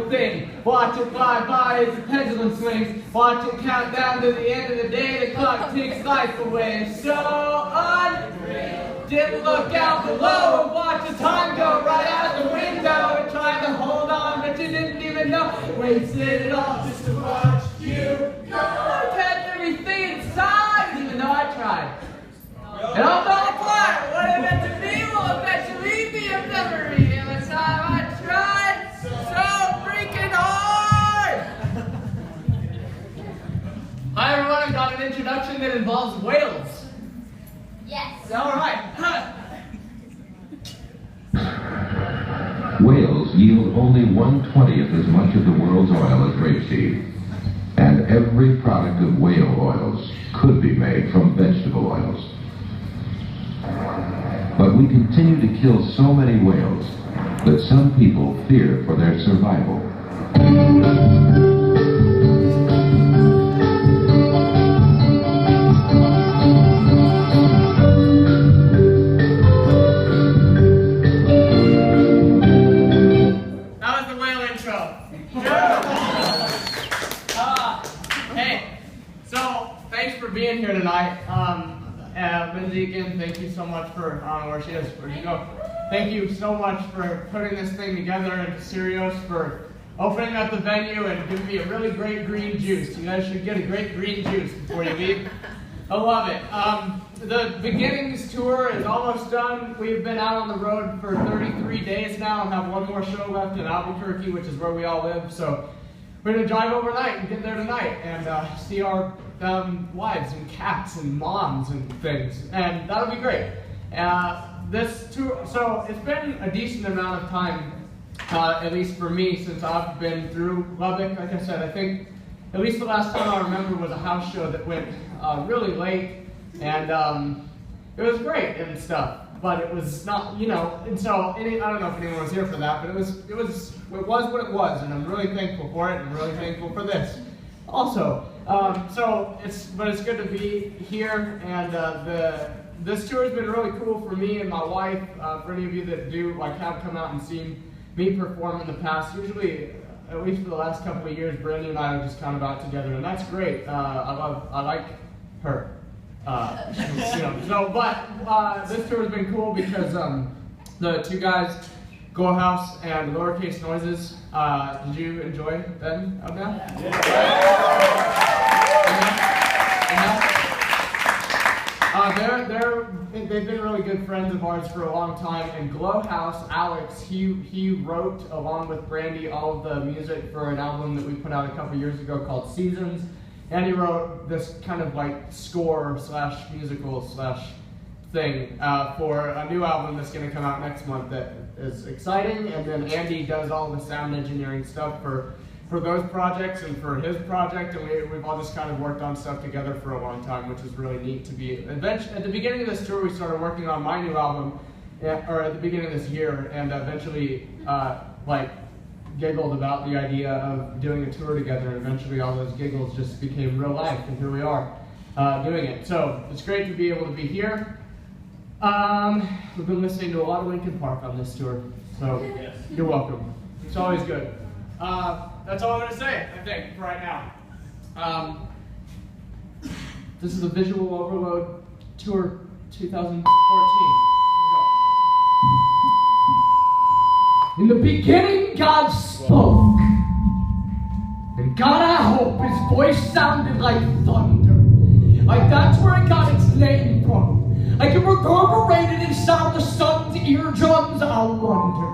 thing. Watch it fly by as the pendulum swings. Watch it count down to the end of the day. The clock takes life away. So unreal. Didn't look out below. Watch the time go right out the window. And tried to hold on, but you didn't even know. Wasted it all just to watch you go. I kept everything inside, even though I tried. And I'll fall apart. What it meant to be will eventually be a memory. And the time I tried so freaking hard. Hi everyone, I've got an introduction that involves whales. Yes. All right. Whales yield only 1/20th as much of the world's oil as rapeseed. And every product of whale oils could be made from vegetable oils. But we continue to kill so many whales that some people fear for their survival. That was the whale intro. Hey, so thanks for being here tonight. Lindsay, again, thank you so much for, I don't know where she is, where'd you go? Thank you so much for putting this thing together, and to Sirius for opening up the venue and giving me a really great green juice. You guys should get a great green juice before you leave. I love it. The Beginnings tour is almost done. We've been out on the road for 33 days now and have one more show left in Albuquerque, which is where we all live. So we're going to drive overnight and get there tonight and see our wives and cats and moms and things. And that'll be great. This tour, so it's been a decent amount of time, at least for me, since I've been through Lubbock. Like I said, I think at least the last time I remember was a house show that went really late. And it was great and stuff. But it was not, you know, and so I don't know if anyone was here for that, but it was what it was, and I'm really thankful for it, and I'm really thankful for this. Also, but it's good to be here, and this tour has been really cool for me and my wife. For any of you that have come out and seen me perform in the past, usually, at least for the last couple of years, Brandon and I are just kind of out together, and that's great. I like her. This tour has been cool because the two guys, Go House and Lowercase Noises, did you enjoy them out there? They've been really good friends of ours for a long time. And Glow House, Alex, he wrote, along with Brandy, all of the music for an album that we put out a couple years ago called Seasons. And he wrote this kind of like score / musical / thing for a new album that's going to come out next month that is exciting. And then Andy does all the sound engineering stuff for those projects and for his project. And we've all just kind of worked on stuff together for a long time, which is really neat to be. At the beginning of this tour, we started working on my new album, or at the beginning of this year, and eventually giggled about the idea of doing a tour together, and eventually all those giggles just became real life, and here we are doing it. So it's great to be able to be here. We've been listening to a lot of Linkin Park on this tour, so you're welcome. It's always good. That's all I'm going to say, I think, for right now. This is a Visual Overload Tour 2014. In the beginning, God spoke. And God, I hope his voice sounded like thunder. Like that's where it got its name from. Like it reverberated inside the sun's eardrums, I wonder.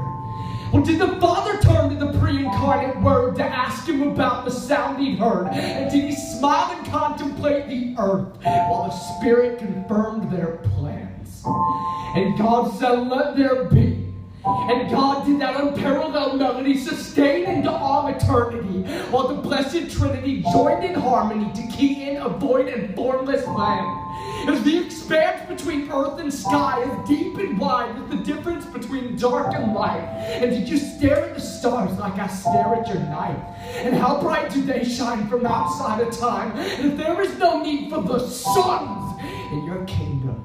Or did the Father turn to the pre-incarnate Word to ask him about the sound he'd heard? And did he smile and contemplate the earth while the Spirit confirmed their plans? And God said, let there be. And God did that unparalleled melody sustain into all eternity, while the blessed Trinity joined in harmony to key in a void and formless land. As the expanse between earth and sky is deep and wide as the difference between dark and light. And did you stare at the stars like I stare at your night? And how bright do they shine from outside of time? And if there is no need for the suns in your kingdom,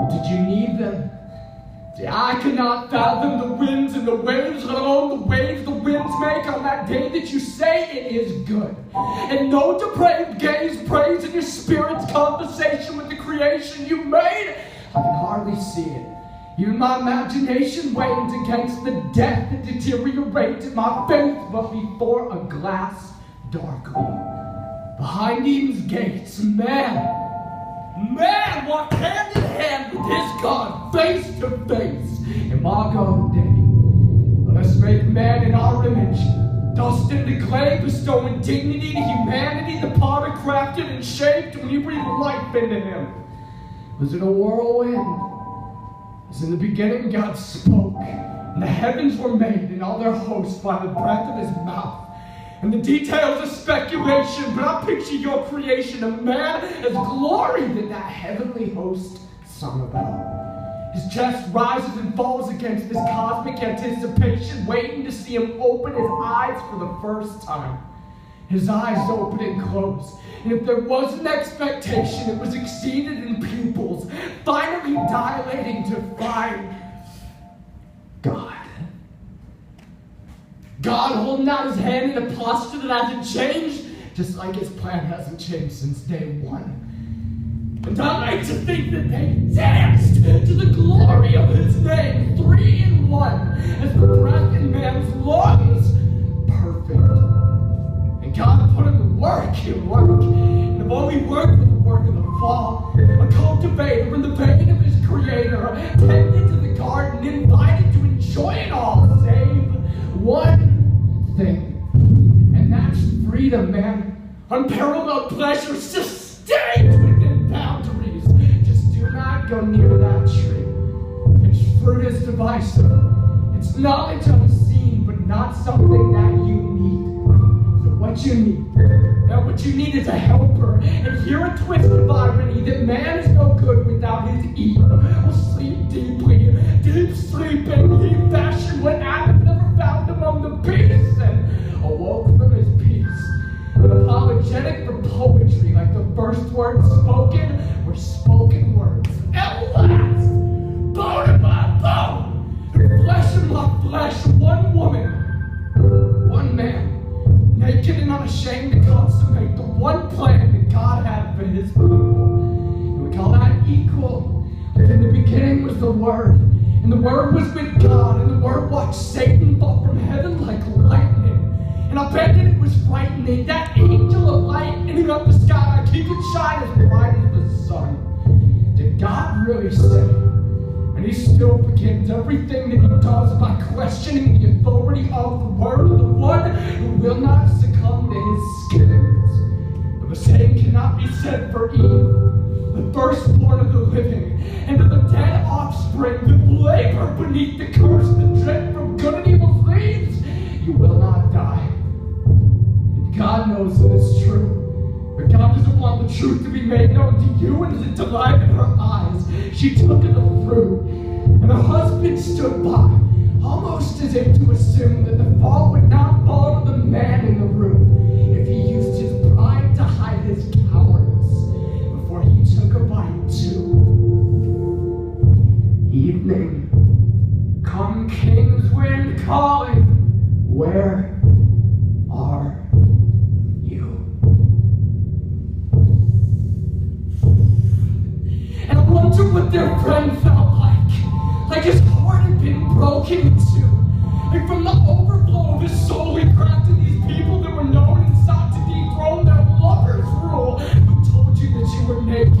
did you need them? See, I cannot fathom the winds and the waves, let alone the waves the winds make on that day that you say it is good. And no depraved gaze prays in your spirit's conversation with the creation you made. I can hardly see it. Even my imagination wanes against the death that deteriorated my faith, but before a glass darkly. Behind Eden's gates, man walked hand in hand with his God, face to face. Imago Dei. Let us make man in our image, dust and the clay, bestowing dignity to humanity. The potter crafted and shaped when you breathe life into him. Was it a whirlwind? As in the beginning God spoke, and the heavens were made, and all their hosts by the breath of his mouth. And the details are speculation, but I picture your creation of man as glory that heavenly host sung about. His chest rises and falls against this cosmic anticipation, waiting to see him open his eyes for the first time. His eyes open and close, and if there was an expectation, it was exceeded in pupils, finally dilating to find God. God holding out his hand in a posture that hasn't changed, just like his plan hasn't changed since day one. And I like to think that they danced to the glory of his name, 3 in 1, as the breath in man's lungs, perfect. And God put in the work, and if only worked with the work of the fall, a cultivator in the vein of his creator, tended to the garden, invited to enjoy it all, save one thing, and that's freedom, man. Unparalleled pleasure sustained within boundaries. Just do not go near that tree. Its fruit is divisive. It's knowledge unseen, but not something that you need. So what you need is a helper. And here a twist of irony that man is no good without his Eve. Will sleep deeply, deep sleeping. He fashioned what Adam never found among the beasts and awoke from his peace. An apologetic for poetry, like the first words spoken were spoken words. At last, bone of my bone, flesh of my flesh, one woman, one man, naked and unashamed to consummate the one plan that God had for his people. And we call that equal. But in the beginning was the Word, and the Word was with God, and the Word watched Satan fall from heaven like lightning. And I bet that it was frightening, that angel of light ending up the sky like he could shine as bright as the sun. Did God really say? And he still begins everything that he does by questioning the authority of the Word of the one who will not succumb to his schemes. But the same cannot be said for Eve, the firstborn of the living, and of the dead offspring that labor beneath the curse that drip from good and evil leaves. You will not die. And God knows that it's true. But God doesn't want the truth to be made known to you, and as it delighted her eyes, she took of the fruit. And her husband stood by, almost as if to assume that the fault would not fall to the man in the room if he used his pride to hide his cowardice before he took a bite too. Evening, come king's wind calling, where are you? And I wonder what their friend felt like his heart had been broken in two. Like from the overflow of his soul, he crafted these people that were known and sought to dethrone their lover's rule. Who told you that you were naked?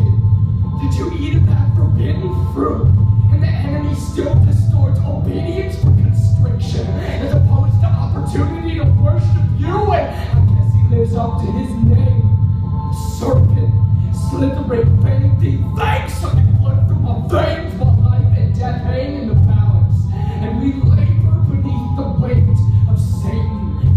Did you eat of that forbidden fruit? And the enemy still distorts obedience for constriction, as opposed to opportunity to worship you. And I guess he lives up to his name. Serpent, slithering, vanity, thanks sucking blood from my veins while life and death hang in the balance. And we labor beneath the weight of Satan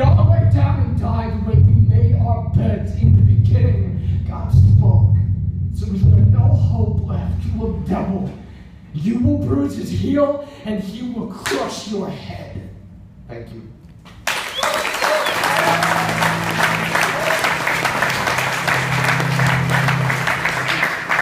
We all lay down and died when we made our beds in the beginning. God spoke. So is there no hope left, you little devil? You will bruise his heel, and he will crush your head. Thank you.